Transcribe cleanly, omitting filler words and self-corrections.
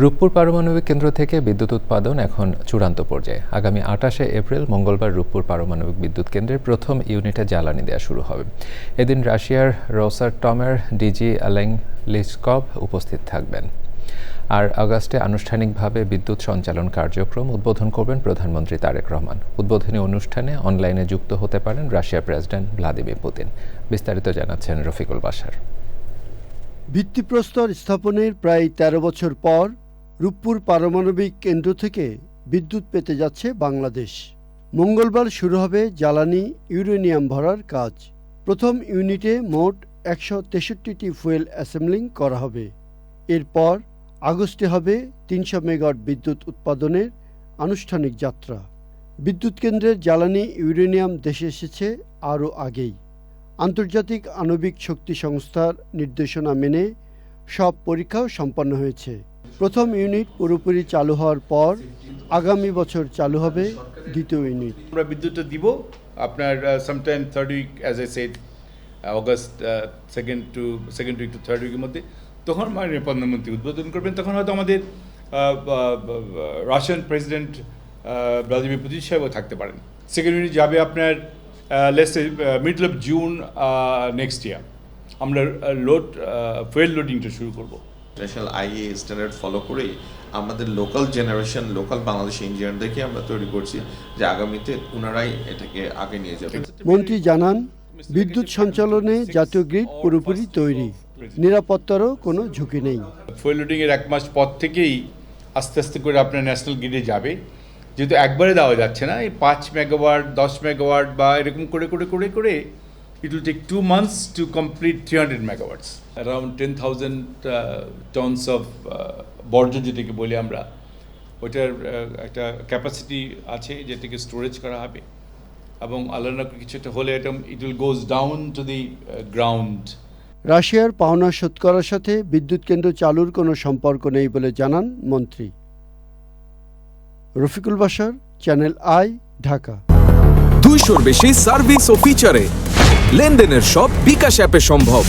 রূপপুর পারমাণবিক কেন্দ্র থেকে বিদ্যুৎ উৎপাদন এখন চূড়ান্ত পর্যায়ে। আগামী ২৮শে এপ্রিল মঙ্গলবার রূপপুর পারমাণবিক বিদ্যুৎ কেন্দ্রের প্রথম ইউনিটে জ্বালানি দেওয়া শুরু হবে। এদিন রাশিয়ার রোসাটমের ডিজি অ্যালেং লিসকভ উপস্থিত থাকবেন। আর আগস্টে আনুষ্ঠানিকভাবে বিদ্যুৎ সঞ্চালন কার্যক্রম উদ্বোধন করবেন প্রধানমন্ত্রী তারেক রহমান। উদ্বোধনী অনুষ্ঠানে অনলাইনে যুক্ত হতে পারেন রাশিয়ার প্রেসিডেন্ট ভ্লাদিমির পুতিন। বিস্তারিত জানাচ্ছেন রফিকুল বাশার। ভিত্তিপ্রস্তর স্থাপনের প্রায় ১৩ বছর পর রূপপুর পারমাণবিক কেন্দ্র থেকে বিদ্যুৎ পেতে যাচ্ছে বাংলাদেশ। মঙ্গলবার শুরু হবে জ্বালানি ইউরেনিয়াম ভরার কাজ। প্রথম ইউনিটে মোট ১৬৩টি ফুয়েল অ্যাসেম্বলিং করা হবে। এরপর আগস্টে হবে ৩০০ মেগাওয়াট বিদ্যুৎ উৎপাদনের আনুষ্ঠানিক যাত্রা। বিদ্যুৎ কেন্দ্রের জ্বালানি ইউরেনিয়াম দেশে এসেছে আরও আগেই। আন্তর্জাতিক আণবিক শক্তি সংস্থার নির্দেশনা মেনে সব পরীক্ষাও সম্পন্ন হয়েছে। প্রথম ইউনিট পুরোপুরি চালু হওয়ার পর আগামী বছর চালু হবে দ্বিতীয় ইউনিট। আমরা বিদ্যুৎটা দিব আপনার sometime third week, as a said, August second week to third উইকের মধ্যে। তখন মাননীয় প্রধানমন্ত্রী উদ্বোধন করবেন। তখন হয়তো আমাদের রাশিয়ান প্রেসিডেন্ট ভ্লাদিমির পুতিন সাহেবও থাকতে পারেন। সেকেন্ড ইউনিট যাবে আপনার middle of June next year. আমরা ফুয়েল লোডিংটা শুরু করব। ন্যাশনাল আইএ স্ট্যান্ডার্ড ফলো করেই আমাদের লোকাল জেনারেশন, লোকাল বাংলাদেশি ইঞ্জিনিয়ারদেরকে আমরা তৈরি করছি যে আগামীতে ওনারাই এটাকে আগে নিয়ে যাবে। মন্ত্রী জানান, বিদ্যুৎ সঞ্চালনে জাতীয় গ্রিড পুরোপুরি তৈরি, নিরাপত্তারও কোনো ঝুঁকি নেই। ফুয়েল লোডিংয়ের ১ মাস পর থেকেই আস্তে আস্তে করে আপনার ন্যাশনাল গ্রিডে যাবে। যেহেতু একবারে দেওয়া যাচ্ছে না, এই ৫ মেগাওয়াট ১০ মেগাওয়াট বা এরকম করে করে করে করে it will take 2 months to complete 300 megawatts. Around 10,000 tons of বর্জ্য যেটাকে বলি আমরা, ওইটার একটা ক্যাপাসিটি আছে যেটাকে স্টোরেজ করা হবে এবং আল্লাহ না কিছু একটা হলে এটা it will goes down to the ground. রাশিয়ার পাওনা শোধ করার সাথে বিদ্যুৎ কেন্দ্র চালুর কোনো সম্পর্ক নেই বলে জানান মন্ত্রী। Rafiqul Bashar, channel I, Dhaka. ২০০-র বেশি সার্ভিস ও ফিচারে লেনদেনের সব বিকাশ অ্যাপে সম্ভব।